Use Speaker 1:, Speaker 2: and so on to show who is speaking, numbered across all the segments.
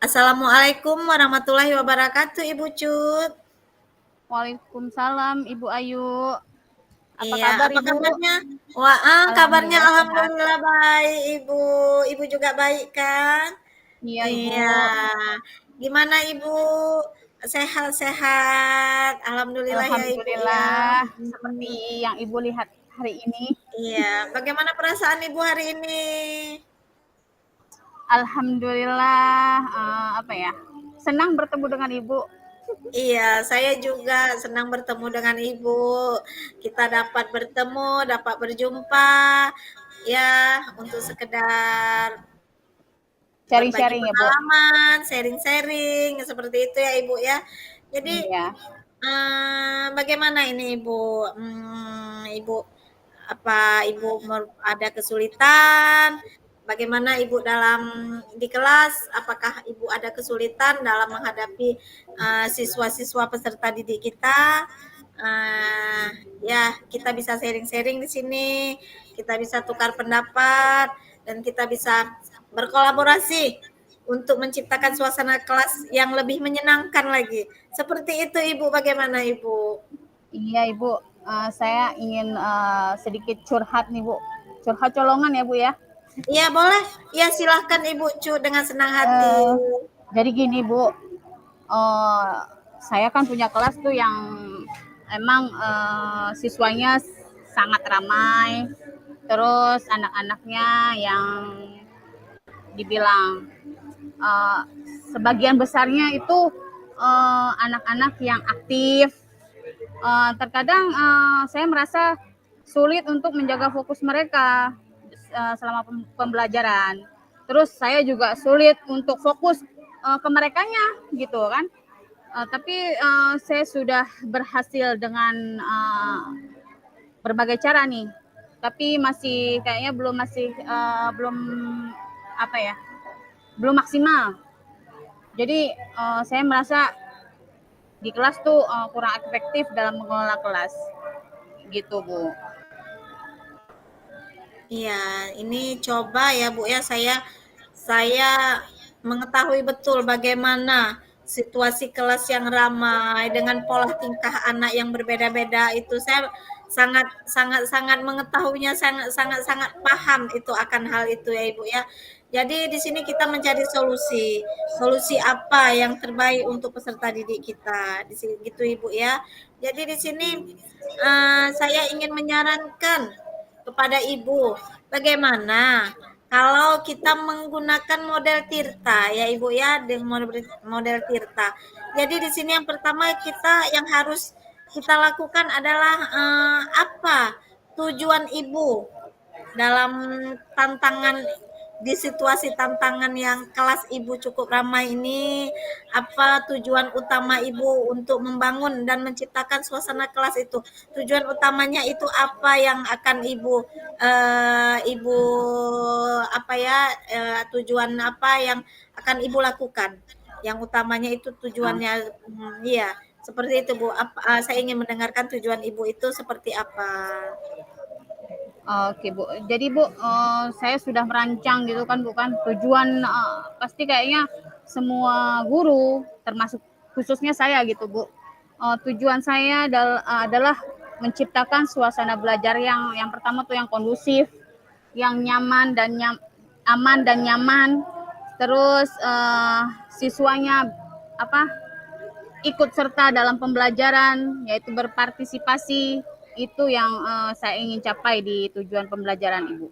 Speaker 1: Assalamualaikum warahmatullahi wabarakatuh, Ibu Cut.
Speaker 2: Waalaikumsalam Ibu Ayu. Apa
Speaker 1: Iya,
Speaker 2: kabar
Speaker 1: apa
Speaker 2: Ibu?
Speaker 1: kabarnya? Wah, kabarnya
Speaker 2: Alhamdulillah sehat.
Speaker 1: alhamdulillah baik, Ibu. Ibu juga baik kan?
Speaker 2: Iya Ibu.
Speaker 1: Iya. Gimana Ibu? Sehat-sehat? Alhamdulillah ya Ibu ya.
Speaker 2: Alhamdulillah seperti
Speaker 1: Mm,
Speaker 2: yang Ibu lihat hari ini.
Speaker 1: Iya. Bagaimana perasaan Ibu hari ini?
Speaker 2: Alhamdulillah apa ya? Senang bertemu dengan Ibu.
Speaker 1: Iya, saya juga senang bertemu dengan Ibu. Kita dapat bertemu, dapat berjumpa, ya, untuk sekedar berbagi
Speaker 2: Sharing-sharing ya Bu.
Speaker 1: pengalaman, sharing-sharing, seperti itu ya Ibu ya. Jadi,
Speaker 2: Iya.
Speaker 1: bagaimana ini Ibu? Ibu, apa Ibu ada kesulitan? Bagaimana Ibu dalam di kelas? Apakah Ibu ada kesulitan dalam menghadapi siswa-siswa peserta didik kita? Ya, kita bisa sharing-sharing di sini, kita bisa tukar pendapat, dan kita bisa berkolaborasi untuk menciptakan suasana kelas yang lebih menyenangkan lagi. Seperti itu Ibu, bagaimana Ibu?
Speaker 2: Iya Ibu. Saya ingin sedikit curhat nih Bu. Curhat colongan ya Bu ya.
Speaker 1: Iya boleh, ya silahkan Ibu Cu dengan senang hati.
Speaker 2: Eh, jadi gini Bu. eh, saya kan punya kelas tuh yang emang siswanya sangat ramai, terus anak-anaknya yang dibilang uh, sebagian besarnya itu anak-anak yang aktif. Terkadang saya merasa sulit untuk menjaga fokus mereka selama pembelajaran. Terus saya juga sulit untuk fokus ke merekanya gitu kan. Tapi saya sudah berhasil dengan berbagai cara nih. Tapi masih kayaknya belum apa ya, belum maksimal. Jadi saya merasa di kelas tuh kurang efektif dalam mengelola kelas, gitu Bu.
Speaker 1: Iya, ini coba ya Bu ya, saya mengetahui betul bagaimana situasi kelas yang ramai dengan pola tingkah anak yang berbeda-beda itu saya sangat sangat sangat mengetahuinya, sangat sangat sangat paham itu akan hal itu ya Ibu ya. Jadi di sini kita mencari solusi. Solusi apa yang terbaik untuk peserta didik kita. Di sini gitu Ibu ya. Jadi di sini saya ingin menyarankan kepada Ibu, bagaimana kalau kita menggunakan model Tirta ya Ibu ya, dengan model Tirta. Jadi di sini yang pertama yang harus kita lakukan adalah apa tujuan Ibu dalam tantangan di situasi tantangan yang kelas Ibu cukup ramai ini, apa tujuan utama Ibu untuk membangun dan menciptakan suasana kelas itu? Tujuan utamanya itu apa yang akan Ibu apa ya, tujuan apa yang akan Ibu lakukan? Yang utamanya itu tujuannya, iya, seperti itu Bu. Saya ingin mendengarkan tujuan Ibu itu seperti apa?
Speaker 2: Oke Bu, jadi Bu, saya sudah merancang gitu kan bukan tujuan pasti kayaknya semua guru termasuk khususnya saya gitu Bu. Tujuan saya adalah menciptakan suasana belajar yang pertama tuh yang kondusif, yang aman dan nyaman. Terus siswanya apa ikut serta dalam pembelajaran, yaitu berpartisipasi. Itu yang saya ingin capai di tujuan pembelajaran Ibu.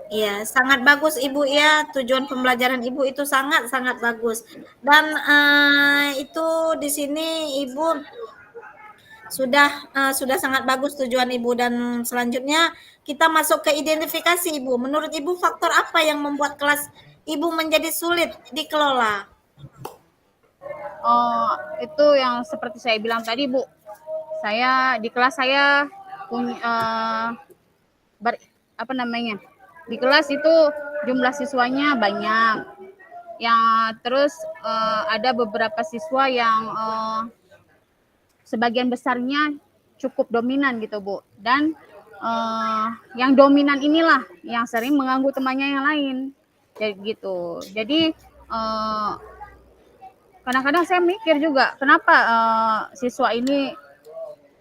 Speaker 1: Iya, sangat bagus Ibu ya, tujuan pembelajaran Ibu itu sangat-sangat bagus. Dan itu di sini Ibu sudah sangat bagus tujuan Ibu, dan selanjutnya kita masuk ke identifikasi Ibu. Menurut Ibu faktor apa yang membuat kelas Ibu menjadi sulit dikelola?
Speaker 2: Itu yang seperti saya bilang tadi Bu. Saya di kelas saya punya apa namanya? Di kelas itu jumlah siswanya banyak. Yang terus ada beberapa siswa yang sebagian besarnya cukup dominan gitu Bu. Dan yang dominan inilah yang sering mengganggu temannya yang lain. Jadi gitu. Jadi eh, kadang-kadang saya mikir juga kenapa siswa ini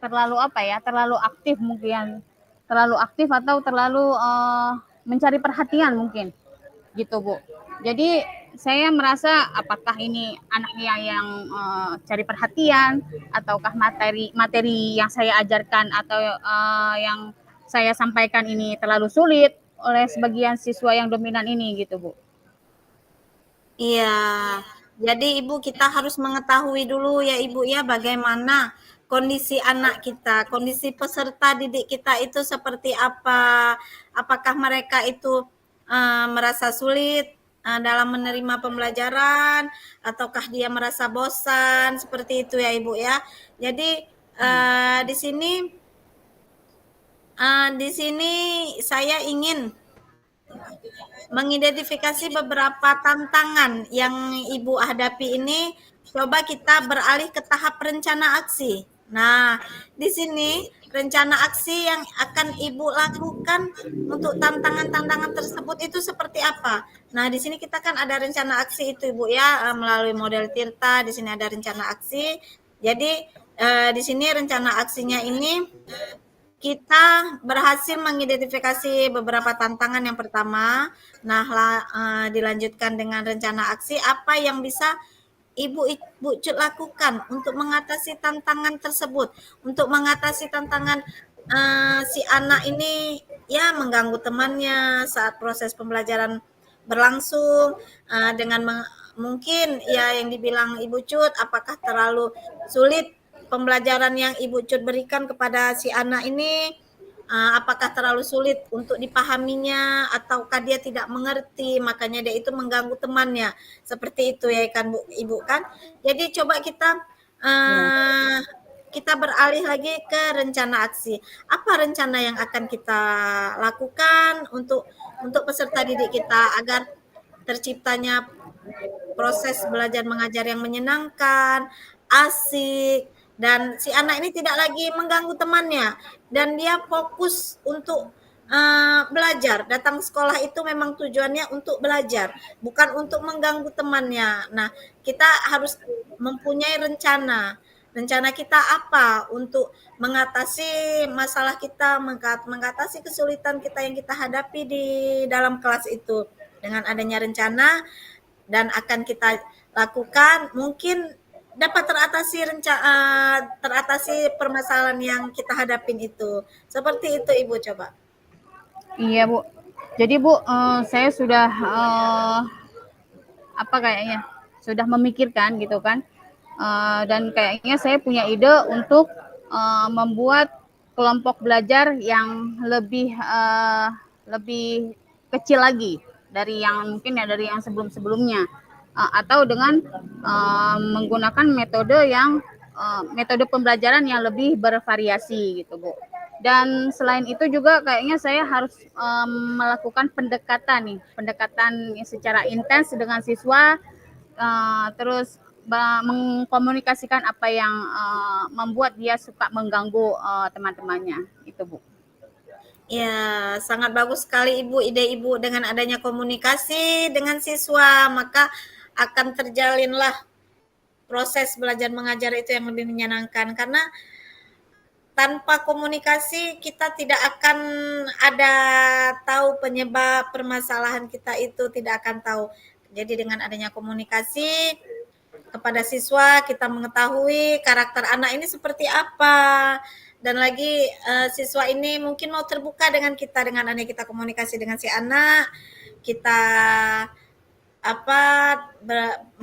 Speaker 2: terlalu apa ya, terlalu aktif mungkin, terlalu aktif atau terlalu mencari perhatian mungkin, gitu Bu. Jadi saya merasa apakah ini anaknya yang cari perhatian, ataukah materi yang saya ajarkan atau yang saya sampaikan ini terlalu sulit oleh sebagian siswa yang dominan ini, gitu Bu.
Speaker 1: Iya, jadi Ibu kita harus mengetahui dulu ya Ibu ya bagaimana kondisi anak kita, kondisi peserta didik kita itu seperti apa. Apakah mereka itu merasa sulit dalam menerima pembelajaran ataukah dia merasa bosan seperti itu ya Ibu ya. Jadi di sini saya ingin mengidentifikasi beberapa tantangan yang Ibu hadapi ini, coba kita beralih ke tahap rencana aksi. Nah, di sini rencana aksi yang akan Ibu lakukan untuk tantangan-tantangan tersebut itu seperti apa? Nah, di sini kita kan ada rencana aksi itu Ibu ya, melalui model Tirta, di sini ada rencana aksi. Jadi, di sini rencana aksinya ini kita berhasil mengidentifikasi beberapa tantangan yang pertama. Nah, dilanjutkan dengan rencana aksi apa yang bisa Ibu Cut lakukan untuk mengatasi tantangan tersebut, untuk mengatasi tantangan si anak ini ya mengganggu temannya saat proses pembelajaran berlangsung dengan mungkin ya yang dibilang Ibu Cut apakah terlalu sulit pembelajaran yang Ibu Cut berikan kepada si anak ini apakah terlalu sulit untuk dipahaminya ataukah dia tidak mengerti makanya dia itu mengganggu temannya seperti itu ya kan Bu Ibu kan jadi coba
Speaker 2: Ya.
Speaker 1: uh, kita beralih lagi ke rencana aksi apa rencana yang akan kita lakukan untuk peserta didik kita agar terciptanya proses belajar mengajar yang menyenangkan, asik, dan si anak ini tidak lagi mengganggu temannya dan dia fokus untuk belajar. Datang sekolah itu memang tujuannya untuk belajar, bukan untuk mengganggu temannya. Nah, kita harus mempunyai rencana. Rencana kita apa untuk mengatasi masalah kita, mengatasi kesulitan kita yang kita hadapi di dalam kelas itu. Dengan adanya rencana, dan akan kita lakukan mungkin dapat teratasi permasalahan yang kita hadapin itu. Seperti itu Ibu coba.
Speaker 2: Iya Bu. Jadi Bu, saya sudah apa kayaknya sudah memikirkan gitu kan. Dan kayaknya saya punya ide untuk membuat kelompok belajar yang lebih kecil lagi dari yang mungkin ya dari yang sebelum-sebelumnya, atau dengan menggunakan metode pembelajaran yang lebih bervariasi gitu Bu. Dan selain itu juga kayaknya saya harus melakukan pendekatan secara intens dengan siswa, terus mengkomunikasikan apa yang membuat dia suka mengganggu teman-temannya itu Bu.
Speaker 1: Ya, sangat bagus sekali Ibu, ide Ibu dengan adanya komunikasi dengan siswa, maka akan terjalinlah proses belajar mengajar itu yang lebih menyenangkan karena tanpa komunikasi kita tidak akan ada tahu penyebab permasalahan kita itu tidak akan tahu. Jadi dengan adanya komunikasi kepada siswa kita mengetahui karakter anak ini seperti apa dan lagi siswa ini mungkin mau terbuka dengan kita dengan adanya kita komunikasi dengan si anak kita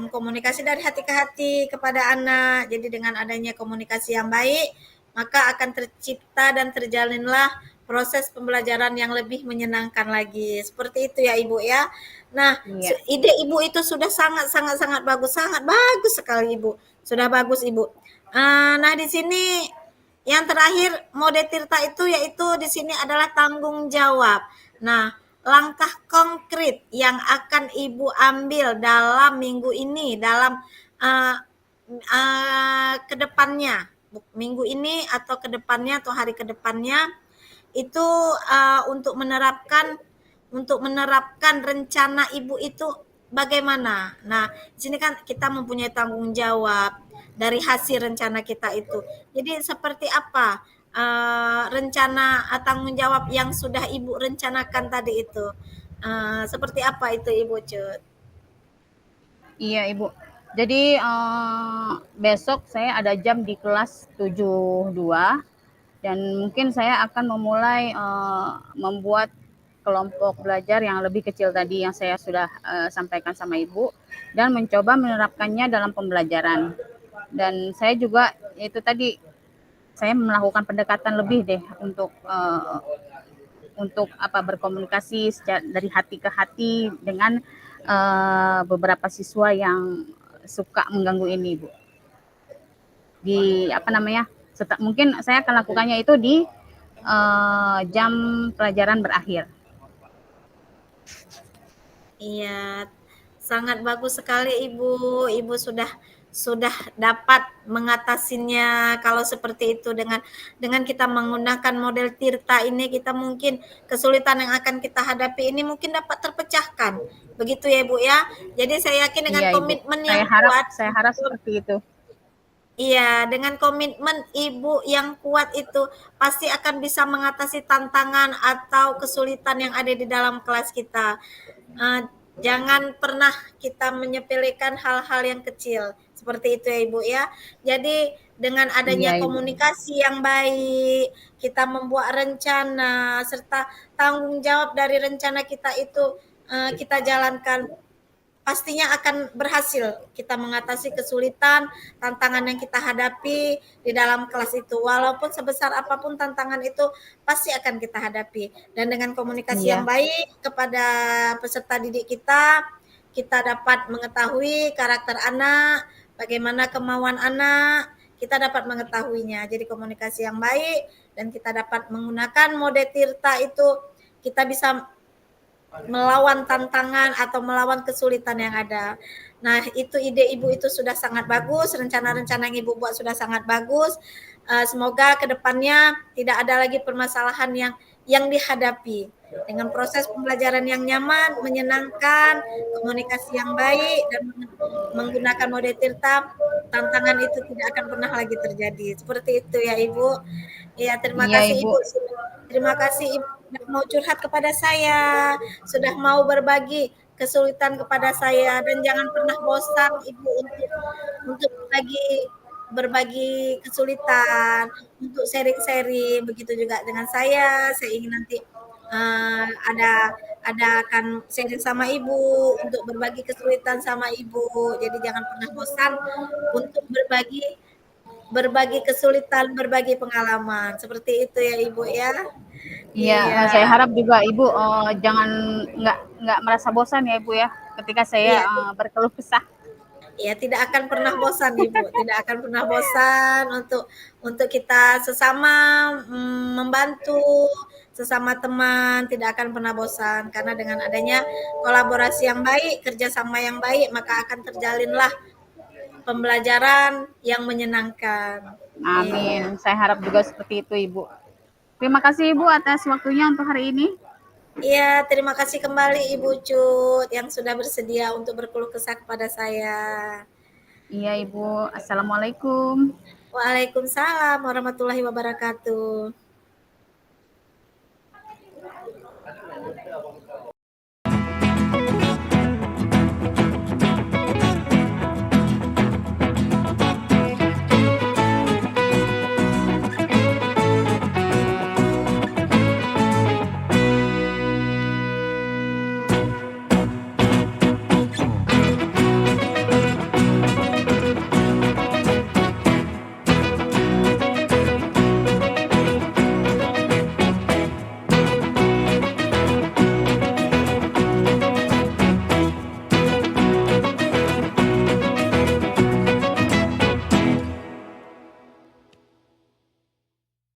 Speaker 1: komunikasi dari hati ke hati kepada anak. Jadi dengan adanya komunikasi yang baik, maka akan tercipta dan terjalinlah proses pembelajaran yang lebih menyenangkan lagi. Seperti itu ya Ibu ya. Nah,
Speaker 2: Iya.
Speaker 1: ide Ibu itu sudah sangat bagus sekali Ibu. Sudah bagus Ibu. Nah di sini yang terakhir mode Tirta itu yaitu di sini adalah tanggung jawab. Nah, langkah konkret yang akan Ibu ambil dalam minggu ini, dalam kedepannya, minggu ini atau kedepannya atau hari kedepannya, itu untuk menerapkan rencana Ibu itu bagaimana. Nah, di sini kan kita mempunyai tanggung jawab dari hasil rencana kita itu. Jadi seperti apa rencana tanggung jawab yang sudah Ibu rencanakan tadi itu? Seperti apa itu Ibu Cut?
Speaker 2: Iya, Ibu. Jadi besok saya ada jam di kelas 72 dan mungkin saya akan memulai membuat kelompok belajar yang lebih kecil tadi yang saya sudah sampaikan sama Ibu dan mencoba menerapkannya dalam pembelajaran. Dan saya juga itu tadi saya melakukan pendekatan lebih deh untuk apa berkomunikasi dari hati ke hati dengan beberapa siswa yang suka mengganggu ini, Bu. Di apa namanya? Mungkin saya akan lakukannya itu di jam pelajaran berakhir.
Speaker 1: Iya, sangat bagus sekali Ibu. Ibu sudah dapat mengatasinya kalau seperti itu dengan kita menggunakan model Tirta ini kita mungkin kesulitan yang akan kita hadapi ini mungkin dapat terpecahkan. Begitu ya Ibu ya. Jadi saya yakin dengan
Speaker 2: Iya, Ibu.
Speaker 1: komitmen yang
Speaker 2: Saya harap seperti itu.
Speaker 1: iya, dengan komitmen Ibu yang kuat itu pasti akan bisa mengatasi tantangan atau kesulitan yang ada di dalam kelas kita. Uh, Jangan pernah kita menyepelekan hal-hal yang kecil seperti itu ya Ibu ya. Jadi dengan
Speaker 2: Iya,
Speaker 1: adanya
Speaker 2: Ibu.
Speaker 1: komunikasi yang baik, kita membuat rencana serta tanggung jawab dari rencana kita itu kita jalankan pastinya akan berhasil kita mengatasi kesulitan, tantangan yang kita hadapi di dalam kelas itu. Walaupun sebesar apapun tantangan itu pasti akan kita hadapi. Dan dengan komunikasi yang
Speaker 2: Iya.
Speaker 1: baik kepada peserta didik kita dapat mengetahui karakter anak, bagaimana kemauan anak, kita dapat mengetahuinya. Jadi komunikasi yang baik dan kita dapat menggunakan mode Tirta itu kita bisa melawan tantangan atau melawan kesulitan yang ada. Nah, itu ide Ibu itu sudah sangat bagus, rencana-rencana yang Ibu buat sudah sangat bagus. Semoga kedepannya tidak ada lagi permasalahan yang dihadapi. Dengan proses pembelajaran yang nyaman, menyenangkan, komunikasi yang baik, dan menggunakan mode Tirta, tantangan itu tidak akan pernah lagi terjadi. Seperti itu ya Ibu. Ya, terima
Speaker 2: Iya,
Speaker 1: kasih
Speaker 2: Ibu.
Speaker 1: Ibu. Terima kasih Ibu sudah mau curhat kepada saya, sudah mau berbagi kesulitan kepada saya dan jangan pernah bosan Ibu untuk berbagi kesulitan, untuk sharing-sharing. Begitu juga dengan saya ingin nanti ada akan sharing sama Ibu untuk berbagi kesulitan sama Ibu. Jadi jangan pernah bosan untuk berbagi kesulitan, berbagi pengalaman. Seperti itu ya Ibu ya.
Speaker 2: Iya,
Speaker 1: Iya,
Speaker 2: saya harap juga Ibu jangan nggak merasa bosan ya Ibu ya ketika saya
Speaker 1: iya,
Speaker 2: berkeluh kesah.
Speaker 1: iya tidak akan pernah bosan Ibu, tidak akan pernah bosan untuk kita sesama membantu sesama teman, tidak akan pernah bosan karena dengan adanya kolaborasi yang baik, kerjasama yang baik, maka akan terjalinlah pembelajaran yang menyenangkan.
Speaker 2: Amin.
Speaker 1: Iya.
Speaker 2: Saya harap juga seperti itu Ibu. Terima kasih Ibu atas waktunya untuk hari ini.
Speaker 1: Iya, terima kasih kembali Ibu Cut yang sudah bersedia untuk berkeluh kesah kepada saya.
Speaker 2: Iya Ibu. Assalamualaikum.
Speaker 1: Waalaikumsalam warahmatullahi wabarakatuh.